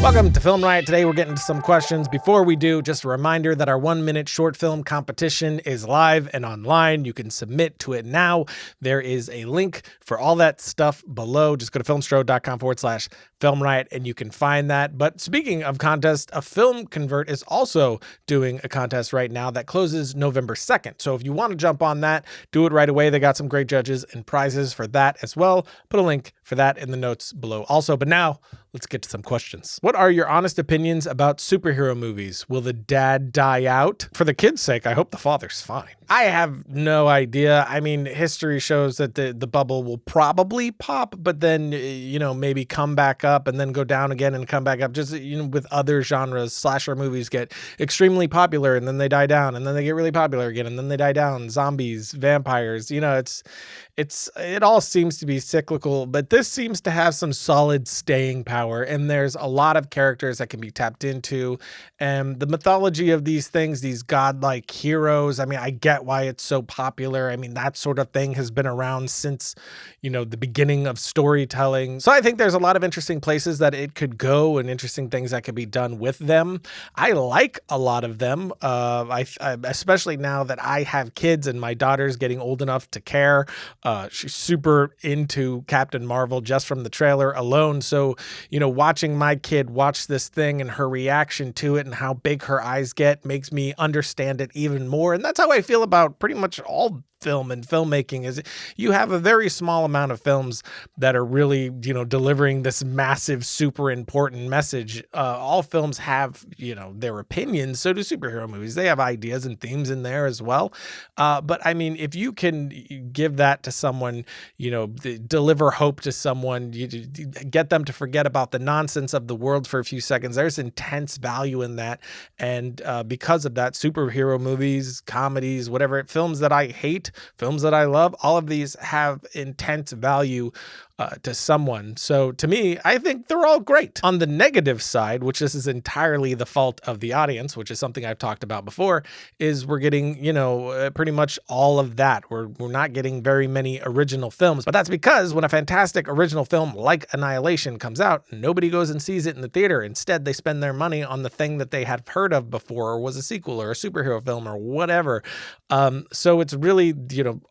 Welcome to Film Riot. Today we're getting to some questions. Before we do, just a reminder that our 1-minute short film competition is live and online. You can submit to it now. There is a link for all that stuff below. Just go to filmstro.com/Film Riot and you can find that. But speaking of contests, a Film Convert is also doing a contest right now that closes November 2nd. So if you want to jump on that, do it right away. They got some great judges and prizes for that as well. Put a link for that in the notes below also. But now let's get to some questions. What are your honest opinions about superhero movies? Will the dad die out? For the kid's sake, I hope the father's fine. I have no idea. I mean, history shows that the bubble will probably pop, but then, maybe come back up and then go down again and come back up. Just, with other genres, slasher movies get extremely popular and then they die down and then they get really popular again and then they die down. Zombies, vampires, it all seems to be cyclical, but this seems to have some solid staying power. And there's a lot of characters that can be tapped into. And the mythology of these things, these godlike heroes, I mean, I get why it's so popular. I mean, that sort of thing has been around since, the beginning of storytelling. So I think there's a lot of interesting places that it could go and interesting things that could be done with them. I like a lot of them. I especially now that I have kids and my daughter's getting old enough to care. She's super into Captain Marvel just from the trailer alone. So, watching my kid watch this thing and her reaction to it and how big her eyes get makes me understand it even more. And that's how I feel about pretty much all film and filmmaking. Is you have a very small amount of films that are really, delivering this massive, super important message. All films have, their opinions. So do superhero movies. They have ideas and themes in there as well. But I mean, if you can give that to someone, deliver hope to someone, get them to forget about the nonsense of the world for a few seconds, there's intense value in that. And because of that, superhero movies, comedies, whatever, films that I hate, films that I love, all of these have intense value to someone. So to me, I think they're all great. On the negative side, which this is entirely the fault of the audience, which is something I've talked about before, is we're getting, pretty much all of that. We're not getting very many original films, but that's because when a fantastic original film like Annihilation comes out, nobody goes and sees it in the theater. Instead, they spend their money on the thing that they had heard of before or was a sequel or a superhero film or whatever. So it's really,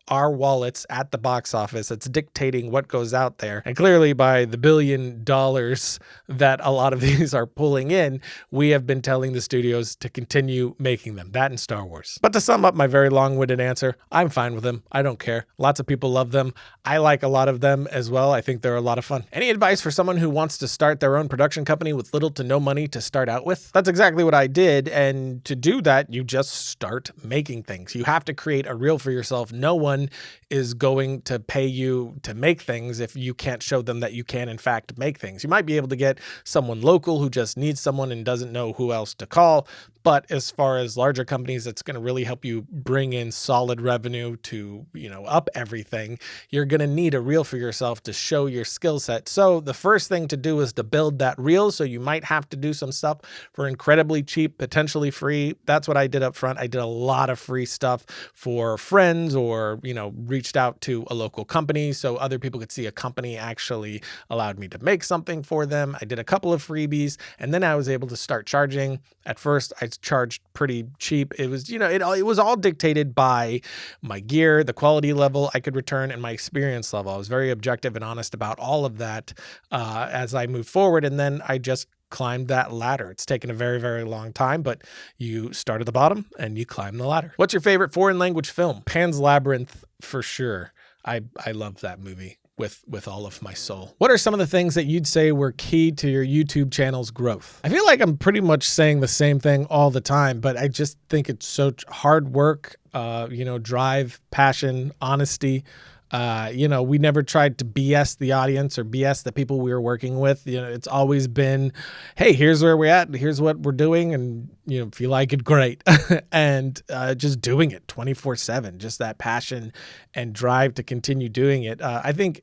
our wallets at the box office. It's dictating what goes out there. And clearly by the $1 billion that a lot of these are pulling in, we have been telling the studios to continue making them. That and Star Wars. But to sum up my very long-winded answer, I'm fine with them. I don't care. Lots of people love them. I like a lot of them as well. I think they're a lot of fun. Any advice for someone who wants to start their own production company with little to no money to start out with? That's exactly what I did. And to do that, you just start making things. You have to create a reel for yourself. No one is going to pay you to make things if you can't show them that you can in fact make things. You might be able to get someone local who just needs someone and doesn't know who else to call. But as far as larger companies, it's going to really help you bring in solid revenue to, up everything. You're going to need a reel for yourself to show your skill set. So the first thing to do is to build that reel. So you might have to do some stuff for incredibly cheap, potentially free. That's what I did up front. I did a lot of free stuff for friends or, reached out to a local company so other people could see a company actually allowed me to make something for them. I did a couple of freebies and then I was able to start charging. At first, I charged pretty cheap. It was, it was all dictated by my gear, the quality level I could return, and my experience level. I was very objective and honest about all of that as I moved forward. And then I just climbed that ladder. It's taken a very, very long time, but you start at the bottom and you climb the ladder. What's your favorite foreign language film? Pan's Labyrinth, for sure. I love that movie with all of my soul. What are some of the things that you'd say were key to your YouTube channel's growth? I feel like I'm pretty much saying the same thing all the time, but I just think it's so hard work, drive, passion, honesty. We never tried to BS the audience or BS the people we were working with. It's always been, hey, here's where we're at. Here's what we're doing. And, if you like it, great. And just doing it 24/7, just that passion and drive to continue doing it. I think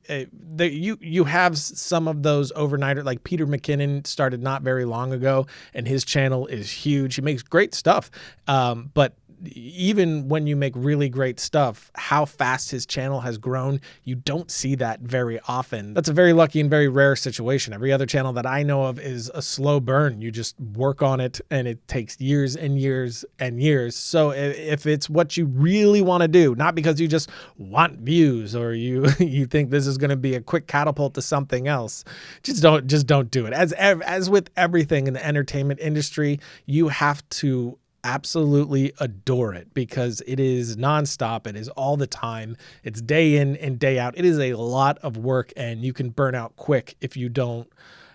you have some of those overnighter, like Peter McKinnon started not very long ago, and his channel is huge. He makes great stuff. But even when you make really great stuff, how fast his channel has grown, you don't see that very often. That's a very lucky and very rare situation. Every other channel that I know of is a slow burn. You just work on it and it takes years and years and years. So if it's what you really want to do, not because you just want views or you think this is going to be a quick catapult to something else, just don't do it. As with everything in the entertainment industry, you have to absolutely adore it because it is nonstop. It is all the time. It's day in and day out. It is a lot of work and you can burn out quick if you don't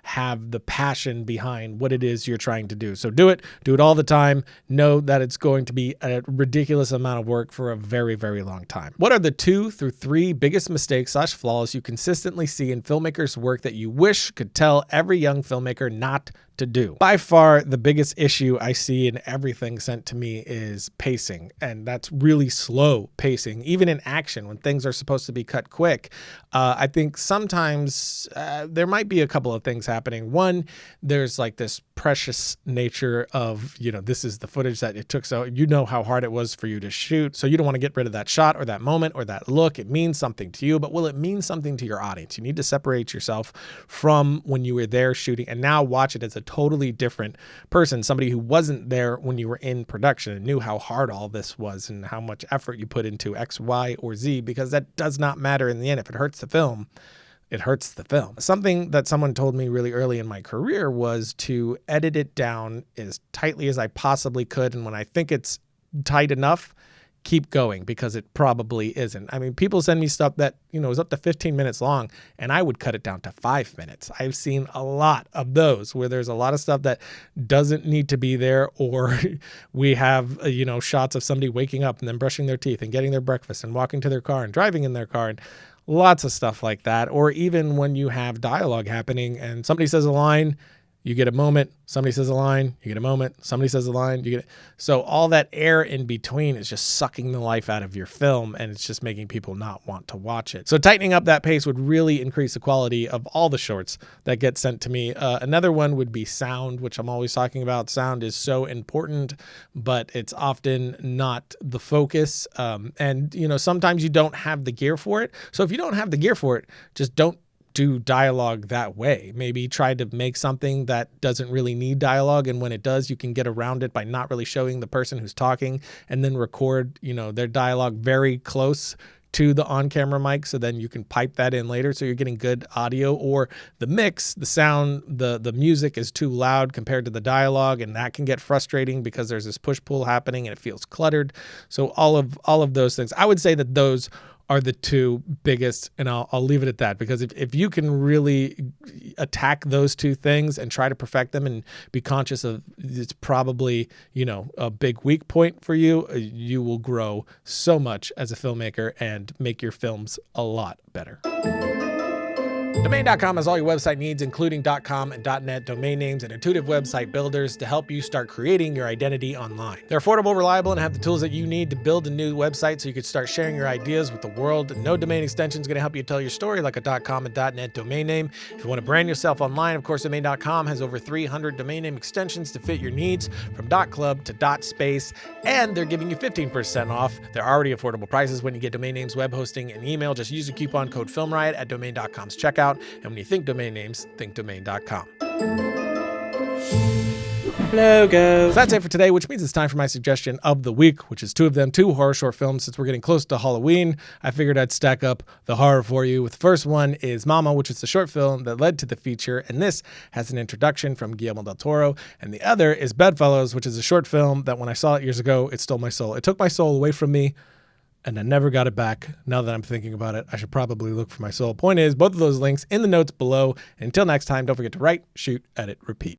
have the passion behind what it is you're trying to do. So do it all the time. Know that it's going to be a ridiculous amount of work for a very, very long time. What are the 2 through 3 biggest mistakes / flaws you consistently see in filmmakers' work that you wish could tell every young filmmaker not to do? By far, the biggest issue I see in everything sent to me is pacing, and that's really slow pacing, even in action when things are supposed to be cut quick. I think sometimes there might be a couple of things happening. One, there's like this precious nature of, this is the footage that it took, so you know how hard it was for you to shoot, so you don't want to get rid of that shot or that moment or that look. It means something to you, but will it mean something to your audience? You need to separate yourself from when you were there shooting and now watch it as a totally different person, somebody who wasn't there when you were in production and knew how hard all this was and how much effort you put into X, Y, or Z, because that does not matter in the end. If it hurts the film, it hurts the film. Something that someone told me really early in my career was to edit it down as tightly as I possibly could. And when I think it's tight enough, keep going, because it probably isn't. I mean, people send me stuff that, is up to 15 minutes long and I would cut it down to 5 minutes. I've seen a lot of those where there's a lot of stuff that doesn't need to be there, or we have, shots of somebody waking up and then brushing their teeth and getting their breakfast and walking to their car and driving in their car and lots of stuff like that. Or even when you have dialogue happening and somebody says a line, you get a moment, somebody says a line, you get a moment, somebody says a line, you get it. So all that air in between is just sucking the life out of your film, and it's just making people not want to watch it. So tightening up that pace would really increase the quality of all the shorts that get sent to me. Another one would be sound, which I'm always talking about. Sound is so important, but it's often not the focus. And sometimes you don't have the gear for it. So if you don't have the gear for it, just don't do dialogue that way. Maybe try to make something that doesn't really need dialogue, and when it does, you can get around it by not really showing the person who's talking, and then record, their dialogue very close to the on-camera mic, so then you can pipe that in later so you're getting good audio. Or the mix, the sound, the music is too loud compared to the dialogue, and that can get frustrating because there's this push-pull happening and it feels cluttered. So all of those things, I would say that those are the 2 biggest, and I'll leave it at that, because if you can really attack those 2 things and try to perfect them and be conscious of it's probably, a big weak point for you, you will grow so much as a filmmaker and make your films a lot better. Domain.com has all your website needs, including .com and .net domain names and intuitive website builders to help you start creating your identity online. They're affordable, reliable, and have the tools that you need to build a new website so you can start sharing your ideas with the world. No domain extension is going to help you tell your story like a .com and .net domain name. If you want to brand yourself online, of course, Domain.com has over 300 domain name extensions to fit your needs, from .club to .space, and they're giving you 15% off. They're already affordable prices when you get domain names, web hosting, and email. Just use the coupon code FilmRiot at Domain.com's checkout. And when you think domain names, think Domain.com. Logo. So that's it for today, which means it's time for my suggestion of the week, which is 2 of them, 2 horror short films. Since we're getting close to Halloween, I figured I'd stack up the horror for you. The first one is Mama, which is the short film that led to the feature, and this has an introduction from Guillermo del Toro. And the other is Bedfellows, which is a short film that when I saw it years ago, it stole my soul. It took my soul away from me, and I never got it back. Now that I'm thinking about it, I should probably look for my soul. Point is, both of those links in the notes below. Until next time, don't forget to write, shoot, edit, repeat.